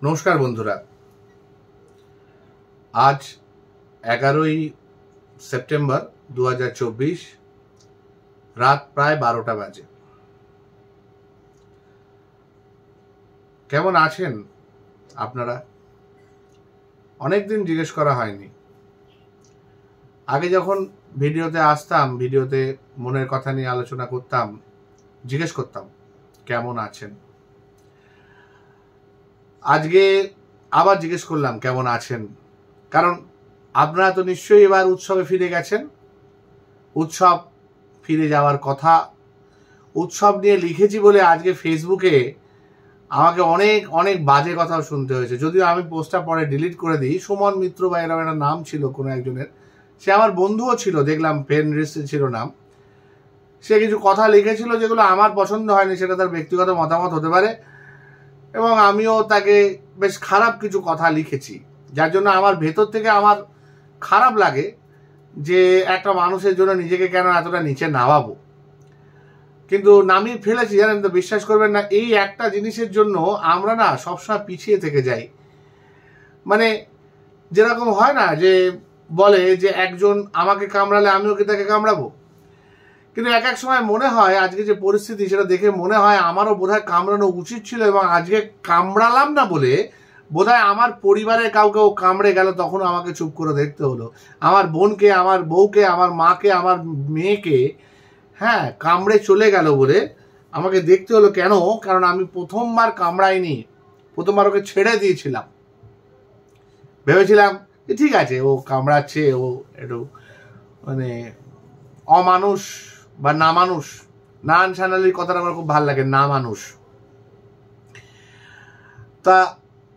নমস্কার বন্ধুরা, আজ 11ই সেপ্টেম্বর 2024, রাত প্রায় 12টা বাজে। কেমন আছেন আপনারা? অনেকদিন জিজ্ঞেস করা হয়নি। আগে যখন ভিডিওতে আসতাম, ভিডিওতে মনের কথা নিয়ে আলোচনা করতাম, জিজ্ঞেস করতাম কেমন আছেন। আজকে আবার জিজ্ঞেস করলাম কেমন আছেন, কারণ আপনারা তো নিশ্চয়ই এবার উৎসবে ফিরে গেছেন। উৎসব ফিরে যাওয়ার কথা, উৎসব নিয়ে লিখেছি বলে আজকে ফেসবুকে আমাকে অনেক অনেক বাজে কথাও শুনতে হয়েছে। যদিও আমি পোস্টটা পরে ডিলিট করে দিই। সুমন মিত্র বা এরকম একটা নাম ছিল কোনো একজনের, সে আমার বন্ধুও ছিল, দেখলাম ফ্রেন্ড লিস্টে ছিল নাম। সে কিছু কথা লিখেছিল যেগুলো আমার পছন্দ হয়নি, সেটা তার ব্যক্তিগত মতামত হতে পারে, এবং আমিও তাকে বেশ খারাপ কিছু কথা লিখেছি, যার জন্য আমার ভেতর থেকে আমার খারাপ লাগে যে একটা মানুষের জন্য নিজেকে কেন এতটা নিচে নামাবো। কিন্তু নামিয়ে ফেলেছি, জানেন তো, বিশ্বাস করবেন না, এই একটা জিনিসের জন্য আমরা না সবসময় পিছিয়ে থেকে যাই। মানে যেরকম হয় না যে বলে যে একজন আমাকে কামড়ালে আমিও কি তাকে কামড়াবো, কিন্তু এক এক সময় মনে হয় আজকে যে পরিস্থিতি সেটা দেখে মনে হয় আমারও বোধহয় কামড়ানো উচিত ছিল, এবং আজকে কামড়ালাম না বলে বোধহয় আমার পরিবারের কাউকে ও কামড়ে গেল, তখন আমাকে চুপ করে দেখতে হলো। আমার বোনকে, আমার বউকে, আমার মাকে, আমার মেয়েকে কামড়ে চলে গেল বলে আমাকে দেখতে হলো। কেন? কারণ আমি প্রথমবার কামড়াইনি, প্রথমবার ওকে ছেড়ে দিয়েছিলাম। ভেবেছিলাম ঠিক আছে, ও কামড়াচ্ছে, ও একটু মানে অমানুষ বা না মানুষ, না আনসানালির কথাটা আমার খুব ভালো লাগে, না মানুষ। তা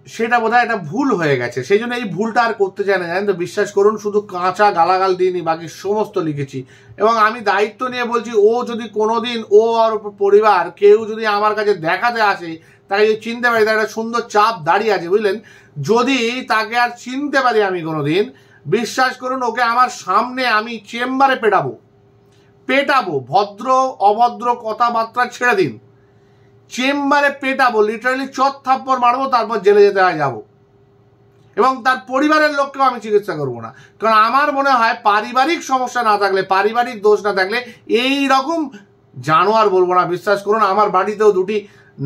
সেটা বোধহয় একটা ভুল হয়ে গেছে, সেই জন্য এই ভুলটা আর করতে চাই না, জানেন তো। বিশ্বাস করুন, শুধু কাঁচা গালাগাল দিইনি, বাকি সমস্ত লিখেছি। এবং আমি দায়িত্ব নিয়ে বলছি, ও যদি কোনোদিন ও আর পরিবার কেউ যদি আমার কাছে দেখাতে আসে, তাকে যদি চিনতে পারি, তার একটা সুন্দর চাপ দাঁড়িয়ে আছে, বুঝলেন। যদি তাকে আর চিনতে পারি আমি কোনোদিন, বিশ্বাস করুন, ওকে আমার সামনে আমি চেম্বারে পেটাবো। ভদ্র অভদ্র কথাবার্তা ছেড়ে দিন, চেম্বারে পেটাবো, লিটারালি চট থাপ্পড় মারবো, তারপর জেলে যেতে হয় যাবো। এবং তার পরিবারের লোককেও আমি চিকিৎসা করবো না, কারণ আমার মনে হয় পারিবারিক সমস্যা না থাকলে, পারিবারিক দোষ না থাকলে এই রকম জানোয়ার বলবো না। বিশ্বাস করুন, আমার বাড়িতেও দুটি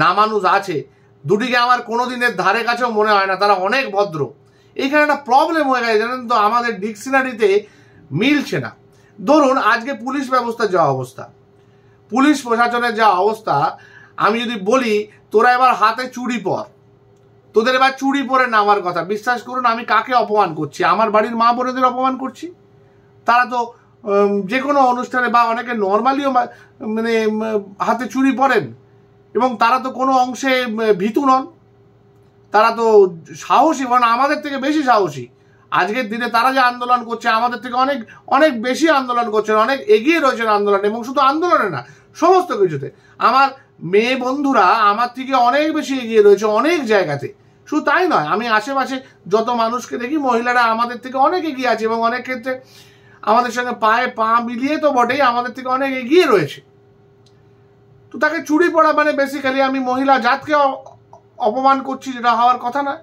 নামানুষ আছে, দুটিকে আমার কোনোদিনের ধারে কাছেও মনে হয় না, তারা অনেক ভদ্র। এইখানে একটা প্রবলেম হয়ে গেছে, জানেন তো, আমাদের ডিকশনারিতে মিলছে না। ধরুন আজকে পুলিশ ব্যবস্থার যা অবস্থা, পুলিশ প্রশাসনের যা অবস্থা, আমি যদি বলি তোরা এবার হাতে চুড়ি পর, তোদের এবার চুড়ি পরে নামার কথা, বিশ্বাস করুন আমি কাকে অপমান করছি? আমার বাড়ির মা বোনেদের অপমান করছি। তারা তো যে কোনো অনুষ্ঠানে বা অনেকে নর্মালিও মানে হাতে চুড়ি পরেন, এবং তারা তো কোনো অংশে ভীতু নন, তারা তো সাহসী, মানে আমাদের থেকে বেশি সাহসী। আজকের দিনে তারা যে আন্দোলন করছে, আমাদের থেকে অনেক অনেক বেশি আন্দোলন করছেন, অনেক এগিয়ে রয়েছেন আন্দোলনে, এবং শুধু আন্দোলনে না, সমস্ত কিছুতে। আমার মেয়ে বন্ধুরা আমার থেকে অনেক বেশি এগিয়ে রয়েছে অনেক জায়গাতে। শুধু তাই নয়, আমি আশেপাশে যত মানুষকে দেখি, মহিলারা আমাদের থেকে অনেক এগিয়ে আছে, এবং অনেক ক্ষেত্রে আমাদের সঙ্গে পায়ে পা মিলিয়ে তো বটেই, আমাদের থেকে অনেক এগিয়ে রয়েছে। তো তাকে চুড়ি পড়া মানে বেসিক্যালি আমি মহিলা জাতকে অপমান করছি, যেটা হওয়ার কথা না।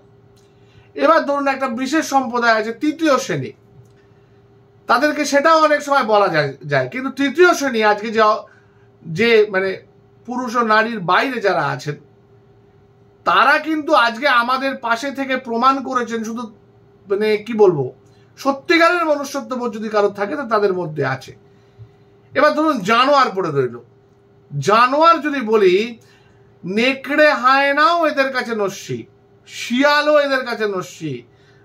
এবার ধরুন একটা বিশেষ সম্প্রদায় আছে, তৃতীয় শ্রেণী, তাদেরকে সেটাও অনেক সময় বলা যায়, কিন্তু তৃতীয় শ্রেণী আজকে যে মানে পুরুষ ও নারীর বাইরে যারা আছেন, তারা কিন্তু আজকে আমাদের পাশে থেকে প্রমাণ করেছেন। শুধু মানে কি বলবো, সত্যিকারের মনুষ্যত্ববোধ যদি কারোর থাকে তো তাদের মধ্যে আছে। এবার ধরুন জানোয়ার পড়ে রইল, জানোয়ার যদি বলি, নেকড়ে হায়নাও এদের কাছে নস্যি, শিয়ালও এদের কাছে নস্যি।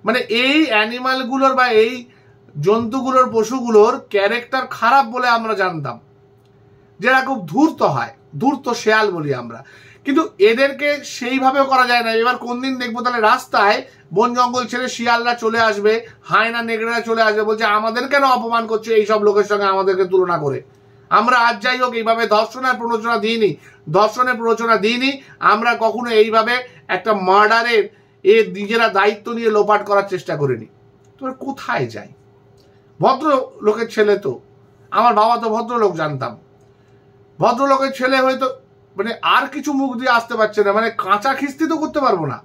মানে এই অ্যানিমালগুলোর বা এই জন্তুগুলোর, পশুগুলোর ক্যারেক্টার খারাপ বলে আমরা জানতাম, যারা খুব ধূর্ত হয়, ধূর্ত শেয়াল বলি আমরা, কিন্তু এদেরকে সেইভাবেও করা যায় না। এবার কোন দিন দেখবো তাহলে রাস্তায় বন জঙ্গল ছেড়ে শিয়ালরা চলে আসবে, হায়না নেকড়েরা চলে আসবে, বলছে আমাদের কেন অপমান করছে এইসব লোকের সঙ্গে আমাদেরকে তুলনা করে। আমরা আজ যাই হোক এইভাবে ধর্ষণের প্ররোচনা দিইনি, আমরা কখনো এইভাবে একটা মার্ডারের নিজেরা দায়িত্ব নিয়ে লোপাট করার চেষ্টা করিনি। তোমরা কোথায় যাই? ভদ্র লোকের ছেলে তো, আমার বাবা তো ভদ্রলোক জানতাম, ভদ্রলোকের ছেলে হয়তো মানে আর কিছু মুখ দিয়ে আসতে পারছে না, মানে কাঁচা খিস্তি তো করতে পারবো না।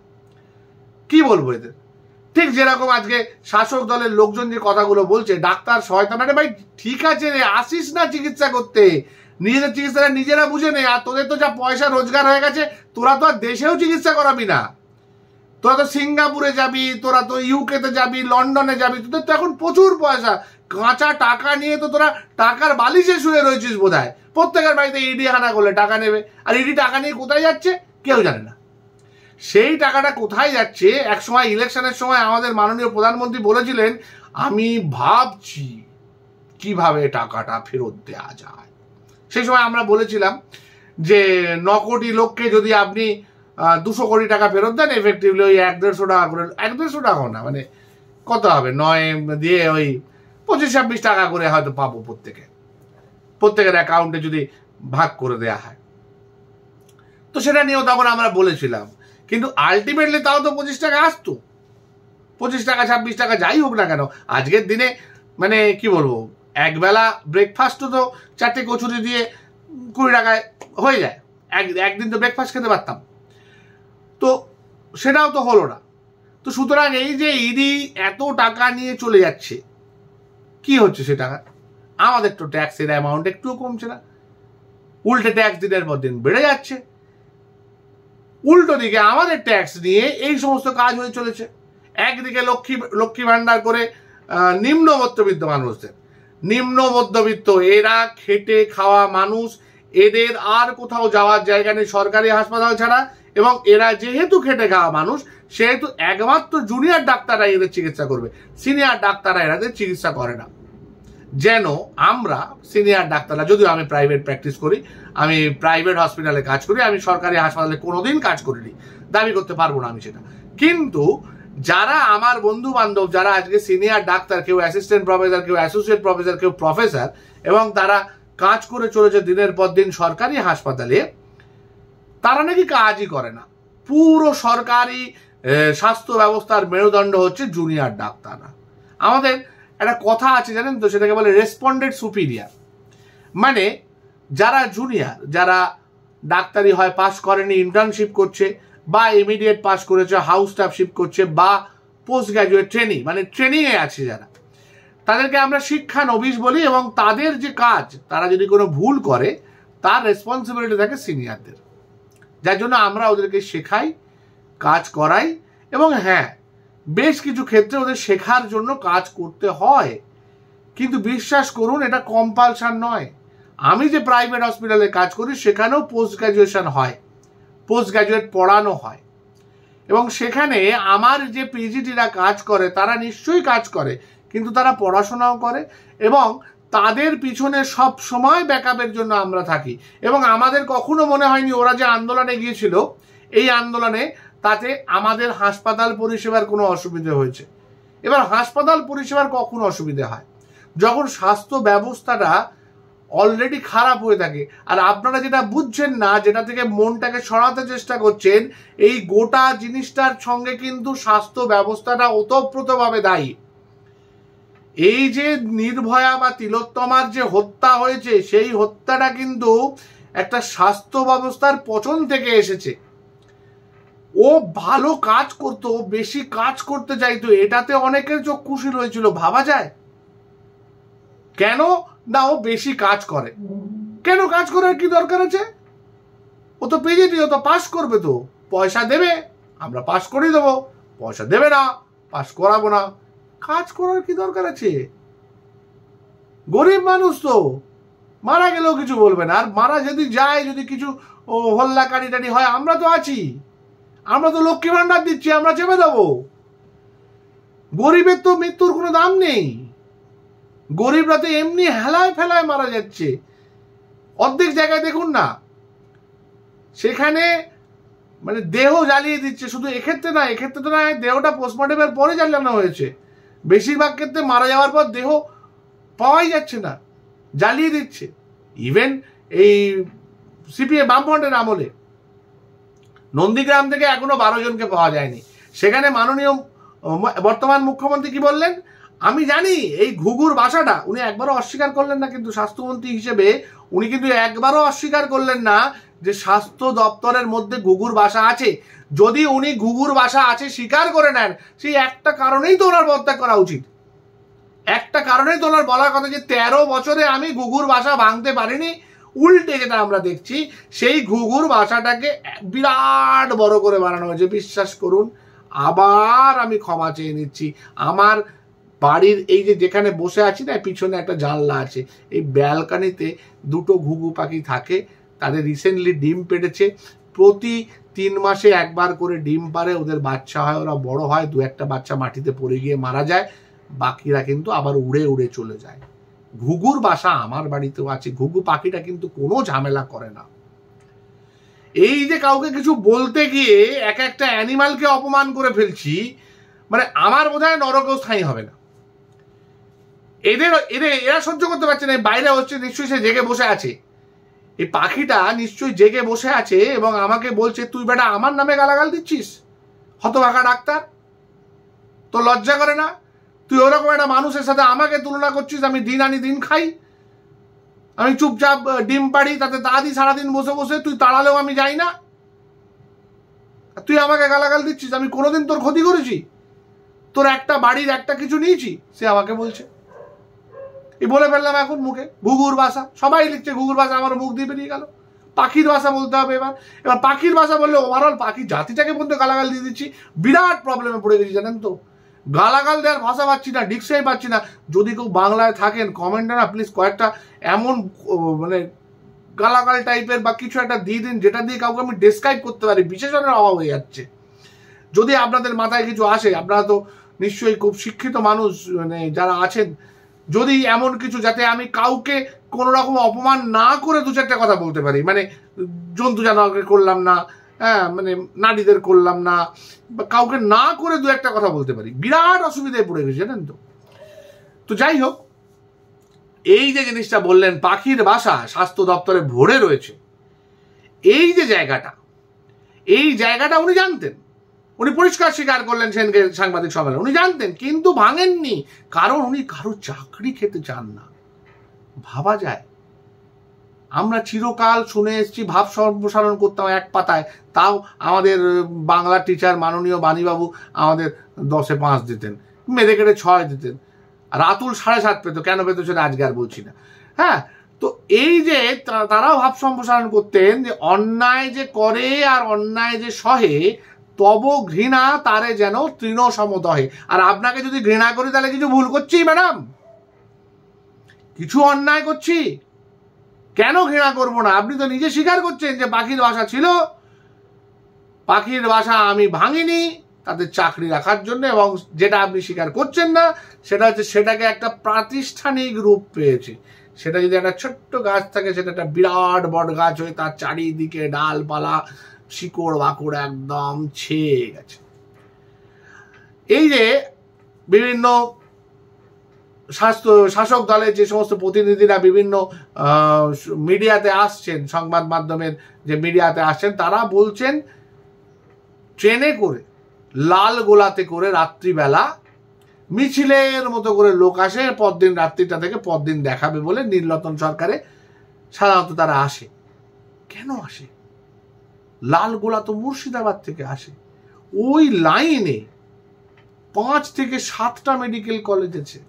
কি বলবো এদের? ঠিক যেরকম আজকে শাসক দলের লোকজন যে কথাগুলো বলছে, ডাক্তার শয়তান, আরে ভাই ঠিক আছে রে, আসিস না চিকিৎসা করতে, নিজেদের চিকিৎসাটা নিজেরা বুঝে নে। আর তোদের তো যা পয়সা রোজগার হয়ে গেছে, তোরা তো আর দেশেও চিকিৎসা করাবি না, তোরা তো সিঙ্গাপুরে যাবি, তোরা তো ইউকেতে যাবি, লন্ডনে যাবি, তোদের তো এখন প্রচুর পয়সা, কাঁচা টাকা নিয়ে তো তোরা টাকার বালিশে শুয়ে রয়েছিস বোধ হয়। প্রত্যেকের বাড়িতে ইডি হানা করলে টাকা নেবে, আর ইডি টাকা নিয়ে কোথায় যাচ্ছে কেউ জানে না। সেই টাকাটা কোথায় যাচ্ছে, এক সময় ইলেকশনের সময় আমাদের মাননীয় প্রধানমন্ত্রী বলেছিলেন, আমি ভাবছি কিভাবে টাকাটা ফেরত দেওয়া যায়। সেই সময় আমরা বলেছিলাম যে 9 কোটি লোককে যদি আপনি 200 কোটি টাকা ফেরত দেন, এফেক্টিভলি ওই 1-150 টাকা করে, 1-150 টাকাও না, মানে কত হবে, 9 দিয়ে ওই 25-26 টাকা করে হয়তো পাবো প্রত্যেকের অ্যাকাউন্টে যদি ভাগ করে দেয়া হয়। তো সেটা নিয়েও তখন আমরা বলেছিলাম, কিন্তু আলটিমেটলি তাও তো 25 টাকা আসতো, 25 টাকা 26 টাকা যাই হোক না কেন। আজকের দিনে মানে কি বলবো, একবেলা ব্রেকফাস্টও তো 4টে কচুরি দিয়ে 20 টাকায় হয়ে যায়, একদিন তো ব্রেকফাস্ট খেতে পারতাম, তো সেটাও তো হলো না। তো সুতরাং এই যে ইডি এত টাকা নিয়ে চলে যাচ্ছে, কি হচ্ছে সে টাকা? আমাদের তো ট্যাক্সের অ্যামাউন্ট একটুও কমছে না, উল্টে ট্যাক্স দিনের পর দিন বেড়ে যাচ্ছে। উল্টো দিকে আমাদের ট্যাক্স নিয়ে এই সমস্ত কাজ হয়ে চলেছে। একদিকে লক্ষ্মী ভান্ডার করে নিম্ন মধ্যবিত্ত মানুষদের, নিম্ন মধ্যবিত্ত এরা খেটে খাওয়া মানুষ, এদের আর কোথাও যাওয়ার জায়গা নেই সরকারি হাসপাতাল ছাড়া, এবং এরা যেহেতু খেটে খাওয়া মানুষ সেহেতু একমাত্র জুনিয়র ডাক্তাররা এদের চিকিৎসা করবে, সিনিয়র ডাক্তাররা এদের চিকিৎসা করে না। যেন আমরা সিনিয়র ডাক্তাররা, যদিও আমি প্রাইভেট প্র্যাকটিস করি, আমি প্রাইভেট হসপিটালে কাজ করি, আমি সরকারি হাসপাতালে কোনোদিন কাজ করিনি, দাবি করতে পারবো না আমি সেটা, কিন্তু যারা আমার বন্ধু বান্ধব যারা আজকে সিনিয়র ডাক্তার, কেউ অ্যাসিস্ট্যান্ট প্রফেসর, কেউ অ্যাসোসিয়েট প্রফেসর, কেউ প্রফেসর, এবং তারা কাজ করে চলেছে দিনের পর দিন সরকারি হাসপাতালে, তারা নাকি কাজই করে না। পুরো সরকারি স্বাস্থ্য ব্যবস্থার মেরুদণ্ড হচ্ছে জুনিয়র ডাক্তাররা। আমাদের একটা কথা আছে জানেন তো, সেটাকে বলে রেসপন্ডেন্ট সুপিরিয়ার, মানে যারা জুনিয়র, যারা ডাক্তারি হয় পাস করেনি, ইন্টার্নশিপ করছে, বা ইমিডিয়েট পাস করেছে, হাউস স্টাফশিপ করছে, বা পোস্ট গ্রাজুয়েট ট্রেনিং, মানে ট্রেনিংয়ে আছে যারা, তাদেরকে আমরা শিক্ষানবিশ বলি। এবং তাদের যে কাজ, তারা যদি কোনো ভুল করে তার রেসপন্সিবিলিটি থাকে সিনিয়রদের, যার জন্য আমরা ওদেরকে শেখাই, কাজ করাই, এবং হ্যাঁ বেশ কিছু ক্ষেত্রে ওদের শেখার জন্য কাজ করতে হয়, কিন্তু বিশ্বাস করুন এটা কম্পালশন নয়। আমি যে প্রাইভেট হসপিটালে কাজ করি সেখানেও পোস্ট গ্র্যাজুয়েশন হয়, পোস্ট গ্র্যাজুয়েট পড়ানো হয়, এবং সেখানে আমার যে পিজিটিরা কাজ করে তারা নিশ্চয়ই কাজ করে, কিন্তু তারা পড়াশোনাও করে, এবং তাদের পিছনে সব সময় ব্যাকআপের জন্য আমরা থাকি। এবং আমাদের কখনো মনে হয়নি ওরা যে আন্দোলনে গিয়েছিল, এই আন্দোলনে তাতে আমাদের হাসপাতাল পরিষেবার কোনো অসুবিধা হয়েছে। এবার হাসপাতাল পরিষেবার কখন অসুবিধা হয়, যখন স্বাস্থ্য ব্যবস্থাটা অলরেডি খারাপ হয়ে থাকে। আর আপনারা যেটা বুঝছেন না, যেটা থেকে মনটাকে সরাতে চেষ্টা করছেন, এই গোটা জিনিসটার সঙ্গে কিন্তু স্বাস্থ্য ব্যবস্থাটা ওতপ্রোতভাবে দায়ী। এই যে নির্ভয়া বা তিলোত্তমার যে হত্যা হয়েছে, সেই হত্যাটা কিন্তু একটা স্বাস্থ্য ব্যবস্থার পচন থেকে এসেছে। ও ভালো কাজ করতো, বেশি কাজ করতে চাইতো, এটাতে অনেকের চোখ খুশি হয়েছিল। ভাবা যায় কেন না ও বেশি কাজ করে? কেন কাজ করার কি দরকার আছে? ও তো পিজিটি, ও তো পাস করবে, তো পয়সা দেবে, আমরা পাস করে দেবো, পয়সা দেবে না, পাস করাবো না। কাজ করার কি দরকার আছে? গরিব মানুষ তো, মারা গেলেও কিছু বলবে না, আর মারা যদি যায়, যদি কিছু হল্লাকারি টারি হয়, আমরা তো আছি, আমরা তো লক্ষ্মী ভান্ডার দিচ্ছি, আমরা চেপে দেবো। গরিবের তো মৃত্যুর কোনো দাম নেই, গরিবরা তো এমনি হেলায় ফেলায় মারা যাচ্ছে। অর্ধেক জায়গায় দেখুন না, সেখানে মানে দেহ জ্বালিয়ে দিচ্ছে। শুধু এক্ষেত্রে না, এক্ষেত্রে তো না, দেহটা পোস্টমর্টমের পরে জ্বালানো হয়েছে, বেশিরভাগ ক্ষেত্রে মারা যাওয়ার পর দেহ পাওয়াই যাচ্ছে না, জ্বালিয়ে দিচ্ছে। ইভেন এই সিপিএম বামফ্রন্টের আমলে নন্দীগ্রাম থেকে এখনো 12 জনকে পাওয়া যায়নি। সেখানে মাননীয় বর্তমান মুখ্যমন্ত্রী কি বললেন, আমি জানি এই ঘুঘুর বাসাটা উনি একবারও অস্বীকার করলেন না, কিন্তু স্বাস্থ্যমন্ত্রী হিসেবে উনি কিন্তু একবারও অস্বীকার করলেন না যে স্বাস্থ্য দপ্তরের মধ্যে ঘুঘুর বাসা আছে। যদি উনি ঘুঘুর বাসা আছে স্বীকার করে নেন, সেই একটা কারণেই তো ওনার পদত্যাগ করা উচিত। একটা কারণেই তো ওনার বলার কথা যে 13 বছরে আমি ঘুঘুর বাসা ভাঙতে পারিনি। উল্টে যেটা আমরা দেখছি, সেই ঘুঘুর বাসাটাকে বিরাট বড় করে বানানো হয়েছে। বিশ্বাস করুন, আবার আমি ক্ষমা চেয়ে নিচ্ছি। আমার বাড়ির এই যে যেখানে বসে আছি না, পিছনে একটা জানলা আছে, এই ব্যালকানিতে দুটো ঘুঘু পাখি থাকে। তাদের রিসেন্টলি ডিম পেড়েছে। প্রতি 3 মাসে একবার করে ডিম পারে, ওদের বাচ্চা হয়, ওরা বড় হয়, 2-1টা বাচ্চা মাটিতে পড়ে গিয়ে মারা যায়, বাকিরা কিন্তু আবার উড়ে উড়ে চলে যায়। ঘুঘুর বাসা আমার বাড়িতেও আছে। ঘুঘু পাখিটা কিন্তু কোনো ঝামেলা করে না। এই যে কাউকে কিছু বলতে গিয়ে একটা অ্যানিমালকে অপমান করে ফেলছি, মানে আমার বোধহয় নরকেও স্থায়ী হবে না। এরা সহ্য করতে পারছে না। বাইরে হচ্ছে নিশ্চয়ই সে জেগে বসে আছে, এই পাখিটা নিশ্চয়ই জেগে বসে আছে এবং আমাকে বলছে, তুই বেটা আমার নামে গালাগাল দিচ্ছিস, হতভাগা ডাক্তার, তো লজ্জা করে না? তুই ওরকম একটা মানুষের সাথে আমাকে তুলনা করছিস। আমি দিন আনি দিন খাই, আমি চুপচাপ ডিম পাড়ি, তাতে দাদি সারাদিন বসে বসে, তুই তাড়ালেও আমি যাই না, তুই আমাকে গালাগাল দিচ্ছিস। আমি কোনোদিন তোর ক্ষতি করেছি? তোর একটা বাড়ির একটা কিছু নিয়েছি? সে আমাকে বলছে। এই বলে ফেললাম এখন মুখে, ঘুঘুর ভাষা সবাই লিখছে, ঘুঘুর ভাষা আমার মুখ দিয়ে বেরিয়ে গেল। পাখির ভাষা বলতে হবে এবার পাখির ভাষা বললে ওভারঅল পাখির জাতিটাকে পর্যন্ত গালাগাল দিয়ে দিচ্ছি। বিরাট প্রবলেমে পড়ে গেছি জানেন তো। গালাগাল দেওয়ার ভাষা পাচ্ছি না, ডিকশনারি পাচ্ছি না। যদি কেউ বাংলায় থাকেন কমেন্টে না প্লিজ কয়েকটা এমন মানে গালাগাল টাইপের বা কিছু একটা দিয়ে দিন, যেটা দিয়ে কাউকে আমি ডেসক্রাইব করতে পারি। বিশেষণের অভাব হয়ে যাচ্ছে। যদি আপনাদের মাথায় কিছু আসে, আপনারা তো নিশ্চয়ই খুব শিক্ষিত মানুষ মানে যারা আছেন, যদি এমন কিছু যাতে আমি কাউকে কোনো রকম অপমান না করে 2-4টা কথা বলতে পারি, মানে জন্তু জানোয়ারকে করলাম না, হ্যাঁ, মানে নারীদের করলাম না, বা কাউকে না করে 2-1টা কথা বলতে পারি, বিরাট অসুবিধায় পড়ে গেছি জানেন তো। তো যাই হোক, এই যে জিনিসটা বললেন পাখির বাসা স্বাস্থ্য দপ্তরে ভরে রয়েছে, এই যে জায়গাটা উনি জানতেন, উনি পরিষ্কার স্বীকার করলেন সেনকে সাংবাদিক সম্মেলনে, উনি জানতেন কিন্তু ভাঙেননি, কারণ উনি কারো চাকরি খেতে চান না। ভাবা যায়, আমরা চিরকাল শুনে এসেছি ভাব সম্প্রসারণ করতাম এক পাতায়, তাও আমাদের বাংলা টিচার মাননীয় বাণীবাবু আমাদের 10-এ 5 দিতেন, মেরে কেটে 6 দিতেন। রাতুল 7.5 পেত, কেন পেত সেটা আজকে আর বলছি না। হ্যাঁ, তো এই যে তারাও ভাব সম্প্রসারণ করতেন যে অন্যায় যে করে আর অন্যায় যে সহে, তব ঘৃণা তারে যেন তৃণ সমদহে। আর আপনাকে যদি ঘৃণা করি তাহলে কিছু ভুল করছি ম্যাডাম, কিছু অন্যায় করছি, কেন ঘৃণা করব না? আপনি তো নিজে স্বীকার করছেন যে পাখির বাসা ছিল, পাখির বাসা আমি ভাঙিনি তাদের চাকরি রাখার জন্য, এবং যেটা আপনি স্বীকার করছেন না সেটা হচ্ছে সেটাকে একটা প্রাতিষ্ঠানিক রূপ পেয়েছে। সেটা যদি একটা ছোট্ট গাছ থাকে, সেটা একটা বিরাট বট গাছ হয়ে তার চারিদিকে ডালপালা শিকড় বাকড় একদম ছেয়ে গেছে। এই যে বিভিন্ন শাসক দলের যে সমস্ত প্রতিনিধিরা বিভিন্ন মিডিয়াতে আসছেন, সংবাদ মাধ্যমের যে মিডিয়াতে আসছেন, তারা বলছেন ট্রেনে করে লাল গোলাতে করে রাত্রিবেলা মিছিলের মতো করে লোক আসে, পরদিন রাত্রিটা থেকে পরদিন দেখাবে বলে নীলরতন সরকারে সাধারণত তারা আসে। কেন আসে? লাল গোলা তো মুর্শিদাবাদ থেকে আসে। ওই লাইনে 5 থেকে 7টা মেডিকেল কলেজ আছে,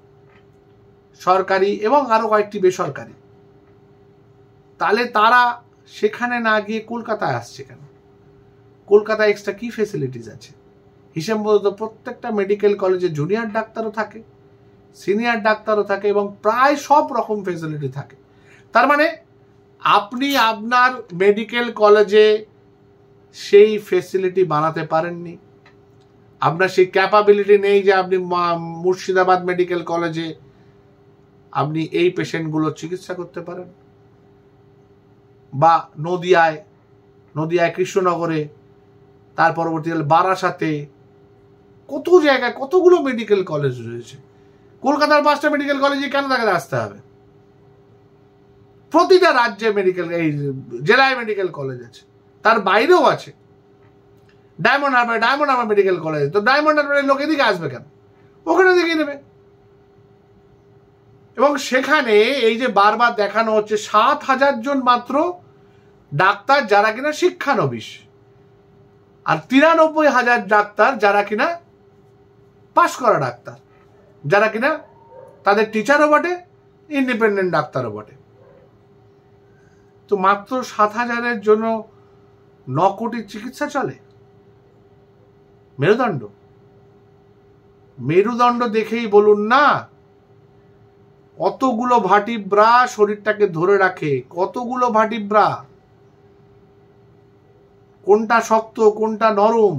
সরকারি এবং আরো কয়েকটি বেসরকারি। তাহলে তারা সেখানে না গিয়ে কলকাতায় আসছে কেন? কলকাতায় এক্সট্রা কি ফেসিলিটিস আছে? হিসেব মতো প্রত্যেকটা মেডিকেল কলেজে জুনিয়র ডাক্তারও থাকে, সিনিয়র ডাক্তারও থাকে, এবং প্রায় সব রকম ফেসিলিটি থাকে। তার মানে আপনি আপনার মেডিকেল কলেজে সেই ফেসিলিটি বানাতে পারেননি, আপনার সেই ক্যাপাবিলিটি নেই যে আপনি মুর্শিদাবাদ মেডিকেল কলেজে আপনি এই পেশেন্টগুলোর চিকিৎসা করতে পারেন, বা নদিয়ায় কৃষ্ণনগরে, তার পরবর্তীকালে বারাসাতে, কত জায়গায় কতগুলো মেডিকেল কলেজ রয়েছে। কলকাতার 5টা মেডিকেল কলেজে কেন তাকে আসতে হবে? প্রতিটা রাজ্যে মেডিকেল, এই জেলায় মেডিকেল কলেজ আছে, তার বাইরেও আছে। ডায়মন্ড হারবার মেডিকেল কলেজ, তো ডায়মন্ড হারবারের লোক এদিকে আসবে কেন? ওখানে দেখিয়ে নেবে। এবং সেখানে এই যে বারবার দেখানো হচ্ছে 7,000 জন মাত্র ডাক্তার যারা কিনা শিক্ষানবিশ, আর 93,000 ডাক্তার যারা কিনা পাশ করা ডাক্তার, যারা কিনা তাদের টিচারও বটে, ইন্ডিপেন্ডেন্ট ডাক্তারও বটে। তো মাত্র 7,000-এর জন্য 9 কোটির চিকিৎসা চলে। মেরুদণ্ড মেরুদণ্ড দেখেই বলুন না, কতগুলো ভার্টিব্রা শরীরটাকে ধরে রাখে, কতগুলো ভার্টিব্রা, কোনটা শক্ত কোনটা নরম।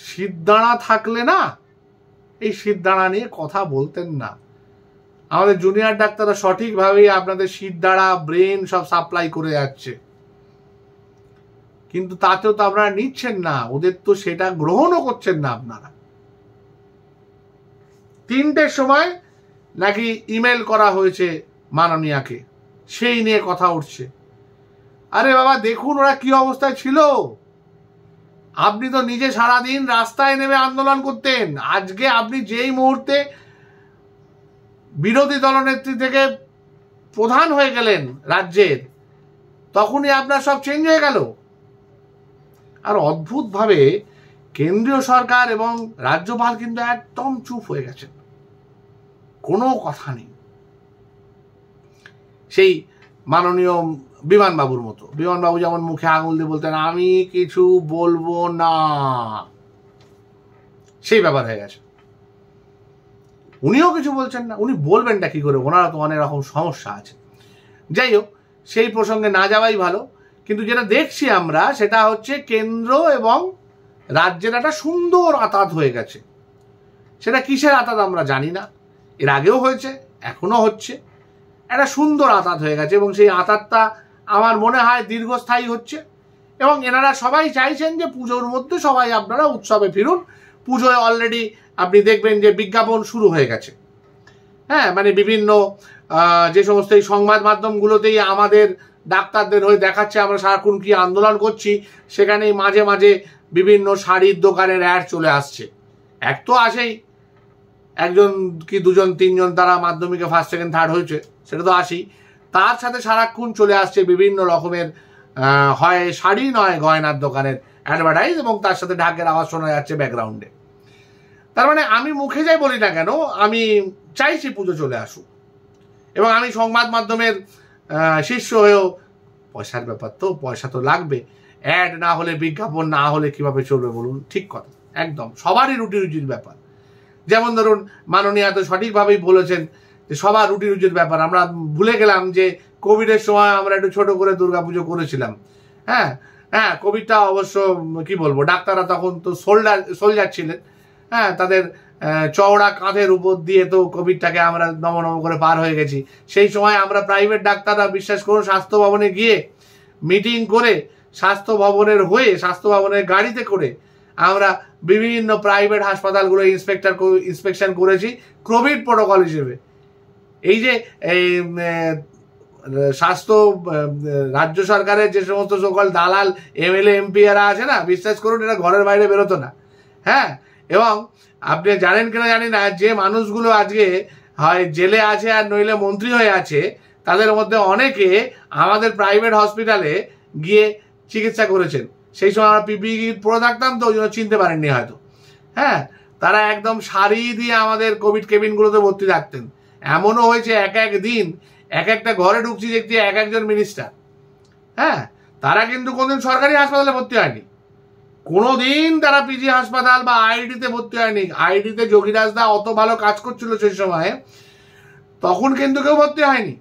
শিরদাঁড়া থাকলে না, এই শিরদাঁড়া নিয়ে কথা বলতেন না। আমাদের জুনিয়র ডাক্তাররা সঠিকভাবেই আপনাদের শিরদাঁড়া ব্রেন সব সাপ্লাই করে যাচ্ছে, কিন্তু তাতেও তো আপনারা নিচ্ছেন না, ওদের তো সেটা গ্রহণও করছেন না আপনারা। 3টের সময় নাকি ইমেল করা হয়েছে মাননীয়াকে, সেই নিয়ে কথা উঠছে। আরে বাবা দেখুন ওরা কি অবস্থায় ছিল। আপনি তো নিজে সারাদিন রাস্তায় নেমে আন্দোলন করতেন, আজকে আপনি যেই মুহূর্তে বিরোধী দলনেত্রী থেকে প্রধান হয়ে গেলেন রাজ্যের, তখনই আপনার সব চেঞ্জ হয়ে গেল। আর অদ্ভুতভাবে কেন্দ্রীয় সরকার এবং রাজ্যপাল কিন্তু একদম চুপ হয়ে গেছেন, কোনো কথা নেই। সেই মাননীয় বিমানবাবুর মতো, বিমানবাবু যেমন মুখে আঙুল দিয়ে বলতেন আমি কিছু বলবো না, সেই ব্যাপার হয়ে গেছে। উনিও কিছু বলছেন না, উনি বলবেনটা কি করে, ওনারা তো অনেক রকম সমস্যা আছে। যাই হোক, সেই প্রসঙ্গে না যাওয়াই ভালো। কিন্তু যেটা দেখছি আমরা সেটা হচ্ছে কেন্দ্র এবং রাজ্যের একটা সুন্দর আতাত হয়ে গেছে। সেটা কিসের আতাত আমরা জানি না, এর আগেও হয়েছে, এখনো হচ্ছে। একটা সুন্দর আতাত হয়ে গেছে এবং সেই আতাতটা আমার মনে হয় দীর্ঘস্থায়ী হচ্ছে। এবং এনারা সবাই চাইছেন যে পুজোর মধ্যে সবাই আপনারা উৎসবে ফিরুন। পুজোয় অলরেডি আপনি দেখবেন যে বিজ্ঞাপন শুরু হয়ে গেছে। হ্যাঁ, মানে বিভিন্ন যে সমস্ত এই সংবাদ মাধ্যমগুলোতেই আমাদের ডাক্তারদের হয়ে দেখাচ্ছে আমরা সারাক্ষণ কি আন্দোলন করছি, সেখানেই মাঝে মাঝে বিভিন্ন শাড়ির দোকানের অ্যাড চলে আসছে। এক তো আসেই, একজন কি দুজন তিনজন তারা মাধ্যমিকে ফার্স্ট সেকেন্ড থার্ড হয়েছে, সেটা তো আসেই। তার সাথে সারাক্ষণ চলে আসছে বিভিন্ন রকমের হয় শাড়ি নয় গয়নার দোকানের অ্যাডভার্টাইজ, এবং তার সাথে ঢাকের আওয়াজ শোনা যাচ্ছে ব্যাকগ্রাউন্ডে। তার মানে আমি মুখে যাই বলি না কেন, আমি চাইছি পুজো চলে আসুক। এবং আমি সংবাদ মাধ্যমের শীর্ষ হয়েও, পয়সার ব্যাপার তো, পয়সা তো লাগবে। অ্যাড না হলে, বিজ্ঞাপন না হলে কিভাবে চলবে বলুন? ঠিক কথা, একদম সবারই রুটি রুজির ব্যাপার। যেমন ধরুন মাননীয়া তো সঠিকভাবেই বলেছেন যে সবার রুটি রুজির ব্যাপার। আমরা ভুলে গেলাম যে কোভিডের সময় আমরা একটু ছোট করে দুর্গাপুজো করেছিলাম। হ্যাঁ হ্যাঁ, কোভিডটা অবশ্য কি বলবো, ডাক্তাররা তখন তো সোলজার ছিলেন। হ্যাঁ, তাদের চওড়া কাঁধের উপর দিয়ে তো কোভিডটাকে আমরা নম করে পার হয়ে গেছি। সেই সময় আমরা প্রাইভেট ডাক্তাররা বিশ্বাস করুন স্বাস্থ্য ভবনে গিয়ে মিটিং করে, স্বাস্থ্য ভবনের হয়ে, স্বাস্থ্য ভবনের গাড়িতে করে আমরা বিভিন্ন প্রাইভেট হাসপাতালগুলো ইন্সপেকশন করেছি কোভিড প্রোটোকল হিসেবে। এই যে এই স্বাস্থ্য রাজ্য সরকারের যে সমস্ত সকল দালাল এমএলএ এমপি এরা আছে না, বিশ্বাস করুন এরা ঘরের বাইরে বেরোতো না। হ্যাঁ, এবং আপনি জানেন কিনা জানি না, যে মানুষগুলো আজকে হয় জেলে আছে আর নইলে মন্ত্রী হয়ে আছে, তাদের মধ্যে অনেকে আমাদের প্রাইভেট হসপিটালে গিয়ে চিকিৎসা করেছেন। সেই সময় আমরা পিপি পরে থাকতাম তো, ওই জন্য চিনতে পারেননি হয়তো। হ্যাঁ, তারা একদম সারি দিয়ে আমাদের কোভিড কেবিনগুলোতে ভর্তি থাকতেন। এমনও হয়েছে এক এক দিন এক একটা ঘরে ঢুকছি দেখতে এক একজন মিনিস্টার। হ্যাঁ, তারা কিন্তু কোনদিন সরকারি হাসপাতালে ভর্তি হয়নি, কোনোদিন তারা পিজি হাসপাতাল বা আইডিতে ভর্তি হয়নি। আইডিতে যোগীরাজ দা অত ভালো কাজ করছিল সেই সময়, তখন কিন্তু কেউ ভর্তি হয়নি,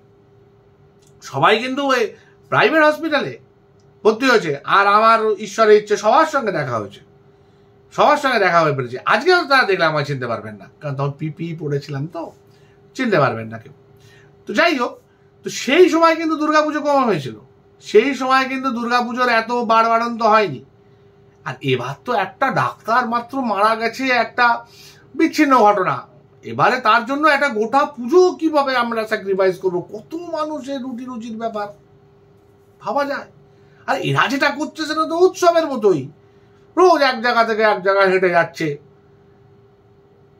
সবাই কিন্তু ওই প্রাইভেট হসপিটালে ভর্তি হয়েছে। আর আমার ঈশ্বরের ইচ্ছে সবার সঙ্গে দেখা হয়েছে, সবার সঙ্গে দেখা হয়ে পেরেছে। আজকেও তারা দেখলে আমায় চিনতে পারবেন না, কারণ তখন পিপি পড়েছিলাম তো, চিনতে পারবেন না কেউ। তো যাই হোক, তো সেই সময় কিন্তু দুর্গাপুজো কম হয়েছিল, সেই সময় কিন্তু দুর্গাপুজোর এত বাড়বাড়ন্ত হয়নি। আর এবার তো একটা ডাক্তার মাত্র মারা গেছে, একটা বিচ্ছিন্ন ঘটনা। এবারে তার জন্য একটা গোটা পুজো কিভাবে আমরা স্যাক্রিফাইস করবো, কত মানুষের রুটি রুজির ব্যাপার ভাবা যায়। আর এরা যেটা করছে সেটা তো উৎসবের মতোই, রোজ এক জায়গা থেকে এক জায়গায় হেঁটে যাচ্ছে,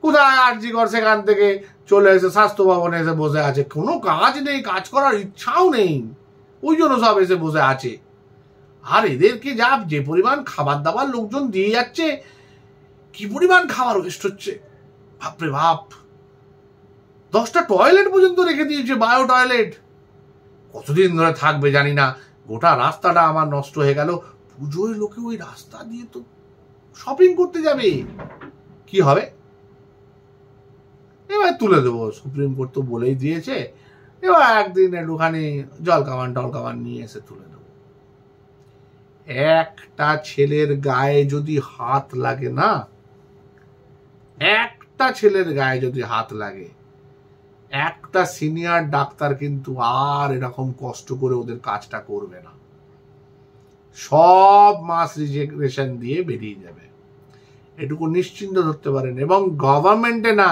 কোথায় আরজি কর, সেখান থেকে চলে এসে স্বাস্থ্য ভবনে এসে বসে আছে, কোনো কাজ নেই, কাজ করার ইচ্ছাও নেই, ওই জন্য সব এসে বসে আছে। আর এদেরকে যা যে পরিমাণ খাবার দাবার লোকজন দিয়ে যাচ্ছে, কি পরিমাণ খাবার ওয়েস্ট হচ্ছে বাপরে বাপ। 10টা টয়লেট পর্যন্ত রেখে দিয়েছে, বায়ো টয়লেট। কতদিন ধরে থাকবে জানি না, গোটা রাস্তাটা আমার নষ্ট হয়ে গেল। পুজোয় লোকে ওই রাস্তা দিয়ে তো শপিং করতে যাবে, কি হবে? এবার তুলে দেবো, সুপ্রিম কোর্ট তো বলেই দিয়েছে, এবার একদিন একটুখানি জলকামান টলকামান নিয়ে এসে তুলে দেবো। একটা ছেলের গায়ে যদি হাত লাগে না, একটা ছেলের গায়ে যদি হাত লাগে, একটা সিনিয়র ডাক্তার কিন্তু আর এরকম কষ্ট করে ওদের কাজটা করবে না, সব মাস রিজেকশন দিয়ে বেরিয়ে যাবে, এটুকু নিশ্চিন্ত ধরতে পারেন। এবং গভর্নমেন্টে না,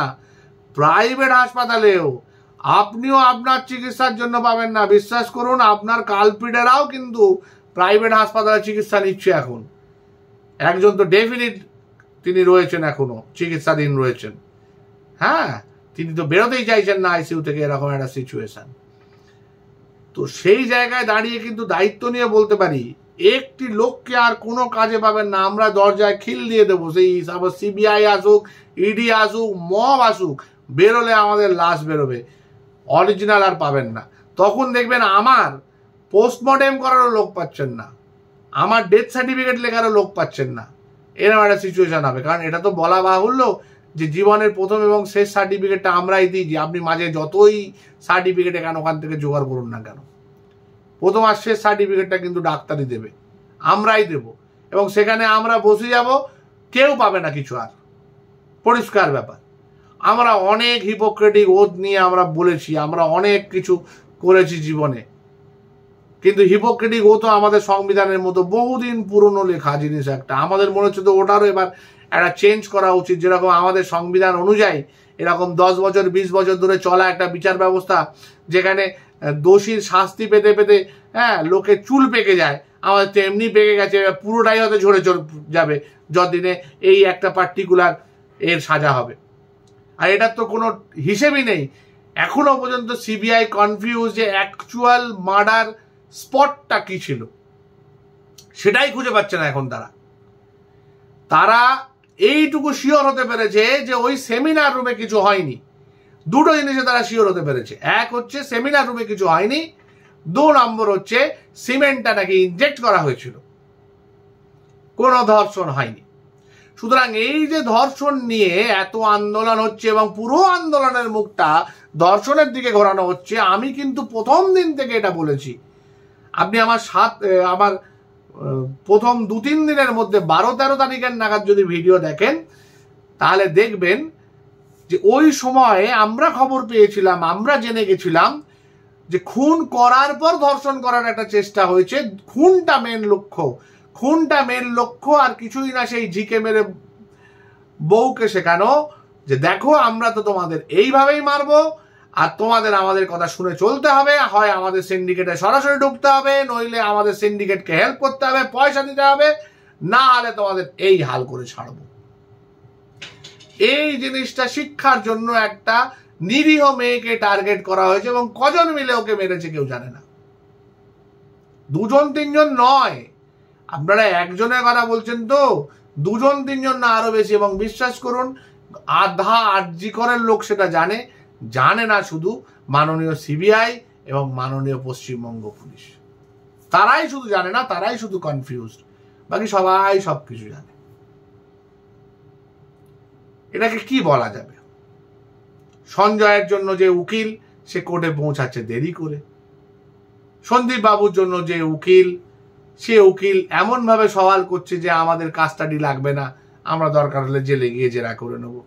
প্রাইভেট হাসপাতালেও আপনিও আপনার চিকিৎসার জন্য পাবেন না। বিশ্বাস করুন, আপনার কালপিটেরাও কিন্তু প্রাইভেট হাসপাতালে চিকিৎসা নিচ্ছে এখন। একজন তো ডেফিনিট তিনি রয়েছেন, এখনো চিকিৎসাধীন রয়েছেন। হ্যাঁ, তিনি তো বেরোতেই চাইছেন না আইসিইউ থেকে, এরকম একটা সিচুয়েশন। তো সেই জায়গায় দাঁড়িয়ে কিন্তু দায়িত্ব নিয়ে বলতে পারি, একটি লোককে আর কোনো কাজে পাবেন না, আমরা দরজায় খিল দিয়ে দেবো। সেই আবার সিবিআই আসুক, ইডি আসুক, মব আসুক, বেরোলে আমাদের লাশ বেরোবে, অরিজিনাল আর পাবেন না। তখন দেখবেন আমার পোস্টমর্টেম করারও লোক পাচ্ছেন না, আমার ডেথ সার্টিফিকেট লেখারও লোক পাচ্ছেন না, এরকম একটা সিচুয়েশন হবে। কারণ এটা তো বলা বাহুল্য যে জীবনের প্রথম এবং শেষ সার্টিফিকেটটা আমরাই দিই, যে আপনি মাঝে যতই সার্টিফিকেট এখানে ওখান থেকে জোগাড় করুন না কেন, প্রথম আর শেষ সার্টিফিকেটটা কিন্তু ডাক্তারই দেবে, আমরাই দেব। এবং সেখানে আমরা বসে যাব, কেউ পাবে না কিছু, আর পরিষ্কার ব্যাপার। আমরা অনেক হিপোক্রেটিক ওথ নিয়ে আমরা বলেছি, আমরা অনেক কিছু করেছি জীবনে, কিন্তু হিপোক্রেটিক ওথও আমাদের সংবিধানের মতো বহুদিন পুরনো লেখা জিনিস একটা। আমাদের মনে হচ্ছে তো ওটারও এবার একটা চেঞ্জ করা উচিত, যেরকম আমাদের সংবিধান অনুযায়ী এরকম 10 বছর 20 বছর ধরে চলা একটা বিচার ব্যবস্থা, যেখানে দোষীর শাস্তি পেতে পেতে লোকে চুল পেকে যায়, আমাদের তেমনি পেকে গেছে, পুরোটাই হয়তো ঝরে যাবে যতদিনে এই একটা পার্টিকুলার এর সাজা হবে। আর এটার তো কোনো হিসেবই নেই। এখনো পর্যন্ত সিবিআই কনফিউজ যে অ্যাকচুয়াল মার্ডার স্পটটা কি ছিল, সেটাই খুঁজে পাচ্ছে না এখন। তারা এইটুকু শিওর হতে পেরেছে যে ওই সেমিনার রুমে কিছু হয়নি। দুটো জিনিসে তারা শিওর হতে পেরেছে, এক হচ্ছে সেমিনার রুমে কিছু হয়নি, 2 নম্বর হচ্ছে সিমেন্টটা নাকি ইনজেক্ট করা হয়েছিল, কোনো ধর্ষণ হয়নি। সুতরাং এই যে ধর্ষণ নিয়ে এত আন্দোলন হচ্ছে এবং পুরো আন্দোলনের মুখটা ধর্ষণের দিকে ঘোরানো হচ্ছে, আমি কিন্তু প্রথম দিন থেকে এটা বলেছি। আপনি আমার প্রথম 2-3 দিনের মধ্যে 12-13 তারিখের নাগাদ যদি ভিডিও দেখেন, তাহলে দেখবেন যে ওই সময়ে আমরা খবর পেয়েছিলাম, আমরা জেনে গেছিলাম যে খুন করার পর ধর্ষণ করার একটা চেষ্টা হয়েছে। খুনটা মেন লক্ষ্য, আর কিছুই না। সেই ঝিকে মেরে বউকে শেখানো যে দেখো আমরা তো তোমাদের এইভাবেই মারবো, আর তোমাদের আমাদের কথা শুনে চলতে হবে, হয় আমাদের সিন্ডিকেটে সরাসরি ঢুকতে হবে, নইলে আমাদের সিন্ডিকেটকে হেল্প করতে হবে, পয়সা দিতে হবে, না হলে তোমাদের এই হাল করে ছাড়বো। এই জিনিসটা শিক্ষার জন্য একটা নিরীহ মেয়েকে টার্গেট করা হয়েছে, এবং কজন মিলে ওকে মেরেছে কেউ জানে না। 2-3 জন নয়, আপনারা একজনের কথা বলছেন তো, 2-3 জন না, আরো বেশি। এবং বিশ্বাস করুন, আধা আরজি করের লোক সেটা জানে না শুধু মাননীয় সিবিআই এবং মাননীয় পশ্চিমবঙ্গ পুলিশ। তারাই শুধু জানে না, তারাই শুধু কনফিউজড, বাকি সবাই সবকিছু জানে। এটাকে কি বলা যাবে? সঞ্জয়ের জন্য যে উকিল, সে কোর্টে পৌঁছাচ্ছে দেরি করে। সন্দীপ বাবুর জন্য যে উকিল, সে উকিল এমন ভাবে সওয়াল করছে যে আমাদের কাস্টাডি লাগবে না, আমরা দরকার হলে জেলে গিয়ে জেরা করে নেব।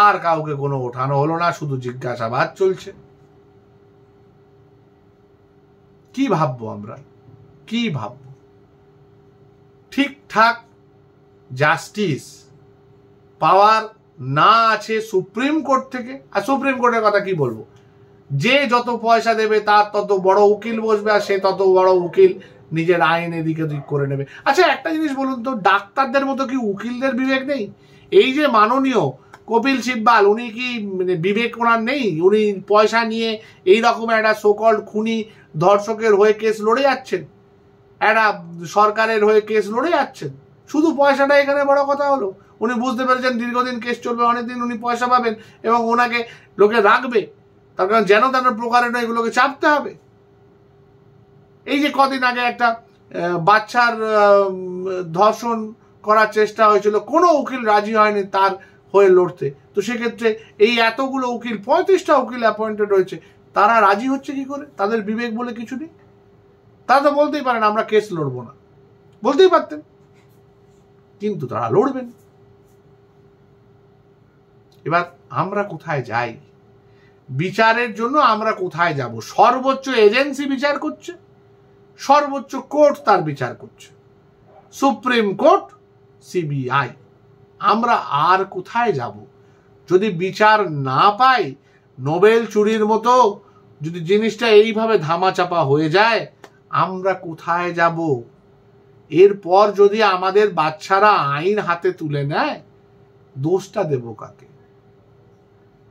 আর কাউকে কোনো ওঠানো হলো না, শুধু জিজ্ঞাসাবাদ চলছে। কি ভাববো আমরা, কি ভাববো? ঠিকঠাক জাস্টিস পাওয়ার না আছে সুপ্রিম কোর্ট থেকে। আর সুপ্রিম কোর্টের কথা কি বলবো, যে যত পয়সা দেবে তার তত বড় উকিল বসবে, আর সে তত বড় উকিল নিজের আইন এদিকে ওদিক করে নেবে। আচ্ছা, একটা জিনিস বলুন তো, ডাক্তারদের মতো কি উকিলদের বিবেক নেই? এই যে মাননীয় কপিল সিব্বাল, উনি কি বিবেক ওনার নেই? উনি পয়সা নিয়ে এই রকম একটা সোকল্ড খুনি ধর্ষকের হয়ে কেস লড়ে যাচ্ছেন, একটা সরকারের হয়ে কেস লড়ে যাচ্ছেন। শুধু পয়সাটা এখানে বড় কথা হলো। উনি বুঝতে পেরেছেন দীর্ঘদিন কেস চলবে, অনেকদিন উনি পয়সা পাবেন এবং ওনাকে লোকে রাখবে, তার কারণ যেন তেন প্রকারে এগুলোকে চাপতে হবে। এই যে কদিন আগে একটা বাচ্চার ধর্ষণ করার চেষ্টা হয়েছিল, কোনো উকিল রাজি হয়নি তার হয়ে লড়তে। তো সেক্ষেত্রে এই এতগুলো উকিল, 35টা উকিল অ্যাপয়েন্টেড হয়েছে, তারা রাজি হচ্ছে কি করে? তাদের বিবেক বলে কিছু নেই? তারা তো বলতেই পারেন আমরা কেস লড়বো না, বলতেই পারতেন, কিন্তু তারা লড়বেন। এবার আমরা কোথায় যাই? বিচারের জন্য আমরা কোথায় যাব? সর্বোচ্চ এজেন্সি বিচার করছে, সর্বোচ্চ কোর্ট তার বিচার করছে, সুপ্রিম কোর্ট, সিবিআই। আমরা আর কোথায় যাব? যদি বিচার না পাই, নোবেল চুরির মতো যদি জিনিসটা এইভাবে ধামাচাপা হয়ে যায়, আমরা কোথায় যাব? এরপর যদি আমাদের বাচ্চারা আইন হাতে তুলে নেয়, দোষটা দেব কাকে?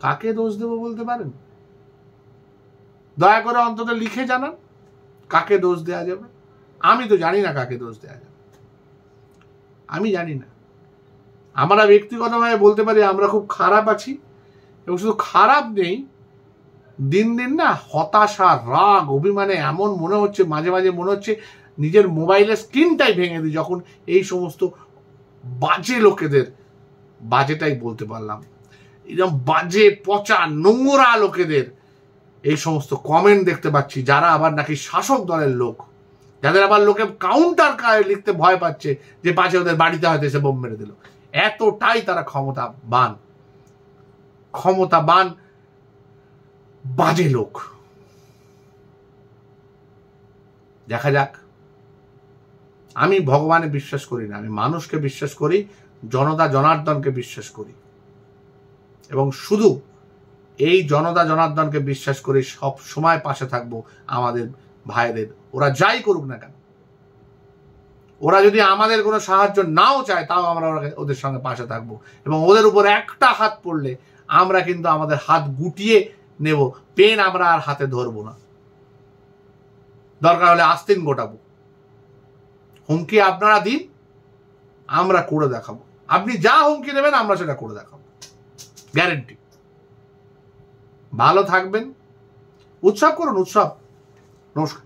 কাকে দোষ দেব বলতে পারেন? দয়া করে অন্তত লিখে জানান কাকে দোষ দেয়া যাবে। আমি তো জানি না কাকে দোষ দেয়া যাবে, আমি জানি না। আমরা ব্যক্তিগতভাবে বলতে পারি আমরা খুব খারাপ আছি, এবং শুধু খারাপ নেই, দিন দিন না হতাশা, রাগ, অভিমানে এমন মনে হচ্ছে, মাঝে মাঝে মনে হচ্ছে নিজের মোবাইলের স্ক্রিনটাই ভেঙে দিই যখন এই সমস্ত বাজে লোকেদের, বাজেটাই বলতে পারলাম, এরকম বাজে পচা নোংরা লোকেদের এই সমস্ত কমেন্ট দেখতে পাচ্ছি, যারা আবার নাকি শাসক দলের লোক, যাদের আবার লোকে কাউন্টার লিখতে ভয় পাচ্ছে যে পাশে ওদের বাড়িতে হয়তো এসে বোম মেরে দিল। এতটাই তারা ক্ষমতাবান বাজে লোক। দেখা যাক। আমি ভগবানে বিশ্বাস করি না, আমি মানুষকে বিশ্বাস করি, জনতা জনার্দনকে বিশ্বাস করি, এবং শুধু এই জনতা জনার্দনকে বিশ্বাস করে সব সময় পাশে থাকবো আমাদের ভাইদের। ওরা যাই করুক না কেন, ওরা যদি আমাদের কোনো সাহায্য নাও চায়, তাও আমরা ওদের সঙ্গে পাশে থাকবো, এবং ওদের উপর একটা হাত পড়লে আমরা কিন্তু আমাদের হাত গুটিয়ে নেব, পেন আমরা আর হাতে ধরবো না, দরকার হলে আস্তিন গোটাবো। হুমকি আপনারা দিন, আমরা করে দেখাবো। আপনি যা হুমকি দেবেন আমরা সেটা করে দেখাবো, গ্যারেন্টি। ভালো থাকবেন, উৎসব করুন, উৎসব। নমস্কার।